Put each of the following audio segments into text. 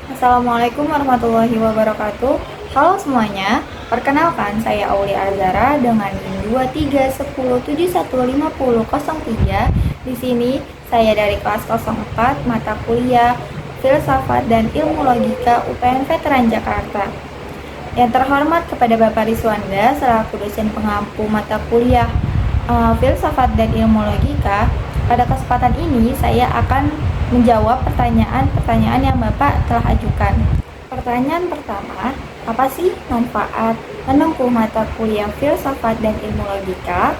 Assalamualaikum warahmatullahi wabarakatuh. Halo semuanya, perkenalkan saya Aulia Azara dengan NIM 2310715003. Di sini saya dari kelas 04 mata kuliah Filsafat dan Ilmu Logika UPN Veteran Jakarta. Yang terhormat kepada Bapak Riswanda selaku dosen pengampu mata kuliah Filsafat dan Ilmu Logika. Pada kesempatan ini saya akan menjawab pertanyaan-pertanyaan yang Bapak telah ajukan. Pertanyaan pertama, apa sih manfaat menempuh mata kuliah Filsafat dan Ilmu Logika?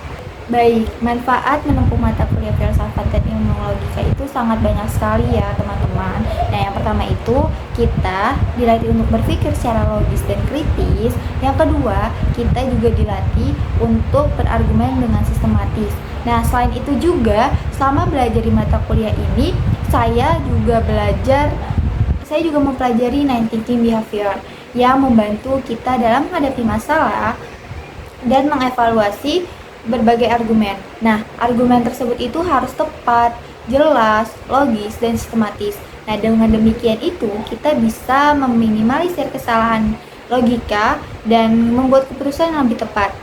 Baik, manfaat menempuh mata kuliah Filsafat dan Ilmu Logika itu sangat banyak sekali ya teman-teman. Nah, yang pertama itu kita dilatih untuk berpikir secara logis dan kritis. Yang kedua, kita juga dilatih untuk berargumen dengan sistematis. Nah, selain itu juga selama belajar di mata kuliah ini, saya juga mempelajari Nine Thinking Behavior yang membantu kita dalam menghadapi masalah dan mengevaluasi berbagai argumen. Nah, argumen tersebut itu harus tepat, jelas, logis, dan sistematis. Nah, dengan demikian itu kita bisa meminimalisir kesalahan logika dan membuat keputusan yang lebih tepat.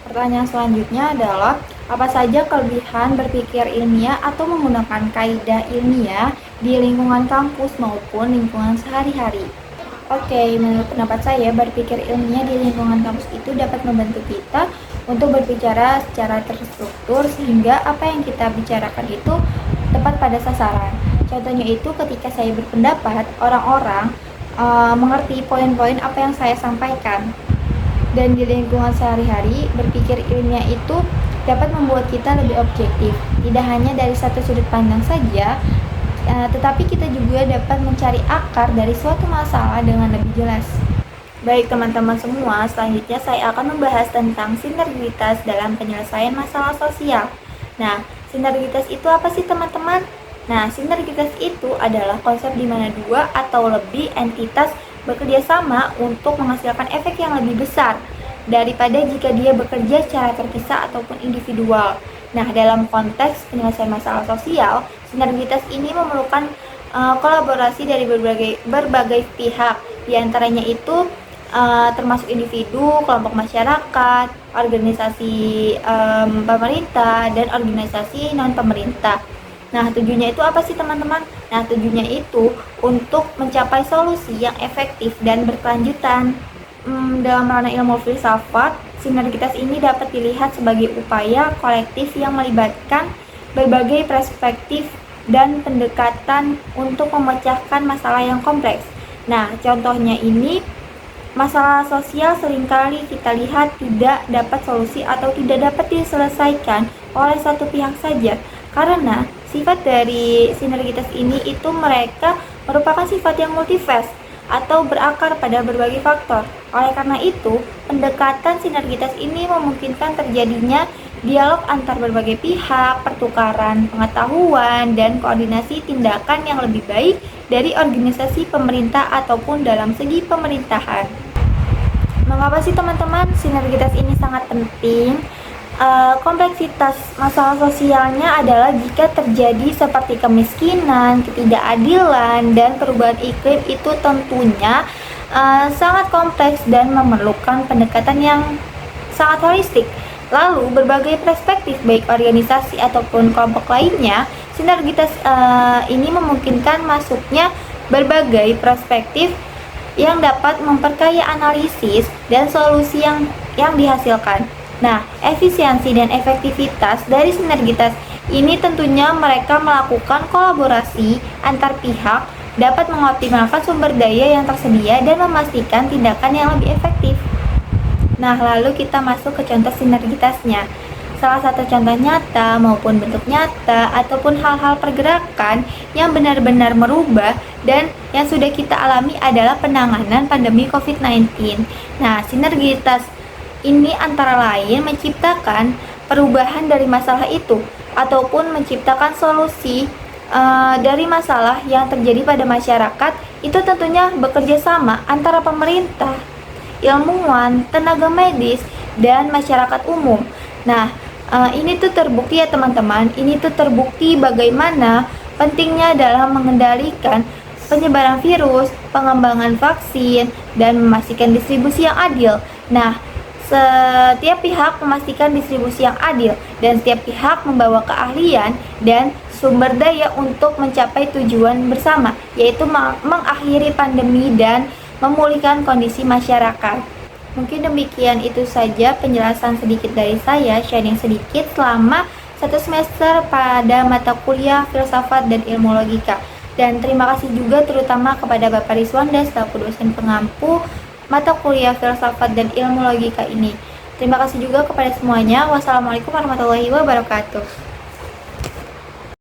Pertanyaan selanjutnya adalah, apa saja kelebihan berpikir ilmiah atau menggunakan kaidah ilmiah di lingkungan kampus maupun lingkungan sehari-hari? Oke, menurut pendapat saya, berpikir ilmiah di lingkungan kampus itu dapat membantu kita untuk berbicara secara terstruktur sehingga apa yang kita bicarakan itu tepat pada sasaran. Contohnya itu ketika saya berpendapat, orang-orang mengerti poin-poin apa yang saya sampaikan. Dan di lingkungan sehari-hari, berpikir ilmiah itu dapat membuat kita lebih objektif, tidak hanya dari satu sudut pandang saja, tetapi kita juga dapat mencari akar dari suatu masalah dengan lebih jelas. Baik teman-teman semua, selanjutnya saya akan membahas tentang sinergitas dalam penyelesaian masalah sosial. Nah, sinergitas itu apa sih teman-teman? Nah, sinergitas itu adalah konsep di mana dua atau lebih entitas bekerja sama untuk menghasilkan efek yang lebih besar daripada jika dia bekerja secara terpisah ataupun individual. Nah, dalam konteks penyelesaian masalah sosial, sinergitas ini memerlukan kolaborasi dari berbagai pihak. Di antaranya itu termasuk individu, kelompok masyarakat, organisasi pemerintah, dan organisasi non-pemerintah. Nah, tujuannya itu apa sih teman-teman? Nah, tujuannya itu untuk mencapai solusi yang efektif dan berkelanjutan. Dalam ranah ilmu filsafat, sinergitas ini dapat dilihat sebagai upaya kolektif yang melibatkan berbagai perspektif dan pendekatan untuk memecahkan masalah yang kompleks. Nah, contohnya ini, masalah sosial seringkali kita lihat tidak dapat solusi atau tidak dapat diselesaikan oleh satu pihak saja. Karena sifat dari sinergitas ini itu mereka merupakan sifat yang multifas atau berakar pada berbagai faktor. Oleh karena itu, pendekatan sinergitas ini memungkinkan terjadinya dialog antar berbagai pihak, pertukaran pengetahuan, dan koordinasi tindakan yang lebih baik dari organisasi pemerintah ataupun dalam segi pemerintahan. Mengapa sih teman-teman sinergitas ini sangat penting? Kompleksitas masalah sosialnya adalah jika terjadi seperti kemiskinan, ketidakadilan, dan perubahan iklim itu tentunya sangat kompleks dan memerlukan pendekatan yang sangat holistik. Lalu berbagai perspektif baik organisasi ataupun kelompok lainnya, sinergitas ini memungkinkan masuknya berbagai perspektif yang dapat memperkaya analisis dan solusi yang dihasilkan. Nah, efisiensi dan efektivitas dari sinergitas ini tentunya mereka melakukan kolaborasi antar pihak, dapat mengoptimalkan sumber daya yang tersedia dan memastikan tindakan yang lebih efektif. Nah, lalu kita masuk ke contoh sinergitasnya. Salah satu contoh nyata maupun bentuk nyata ataupun hal-hal pergerakan yang benar-benar merubah dan yang sudah kita alami adalah penanganan pandemi COVID-19. Nah, sinergitas ini antara lain menciptakan perubahan dari masalah itu ataupun menciptakan solusi dari masalah yang terjadi pada masyarakat. Itu tentunya bekerja sama antara pemerintah, ilmuwan, tenaga medis, dan masyarakat umum. Nah, ini tuh terbukti ya teman-teman, ini tuh terbukti bagaimana pentingnya dalam mengendalikan penyebaran virus, pengembangan vaksin, dan memastikan distribusi yang adil. Nah, setiap pihak memastikan distribusi yang adil dan setiap pihak membawa keahlian dan sumber daya untuk mencapai tujuan bersama, yaitu mengakhiri pandemi dan memulihkan kondisi masyarakat. Mungkin demikian itu saja penjelasan sedikit dari saya, sharing sedikit selama 1 semester pada mata kuliah filsafat dan ilmu logika. Dan terima kasih juga terutama kepada Bapak Rizwanda selaku dosen pengampu mata kuliah filsafat dan ilmu logika ini. Terima kasih juga kepada semuanya. Wassalamualaikum warahmatullahi wabarakatuh.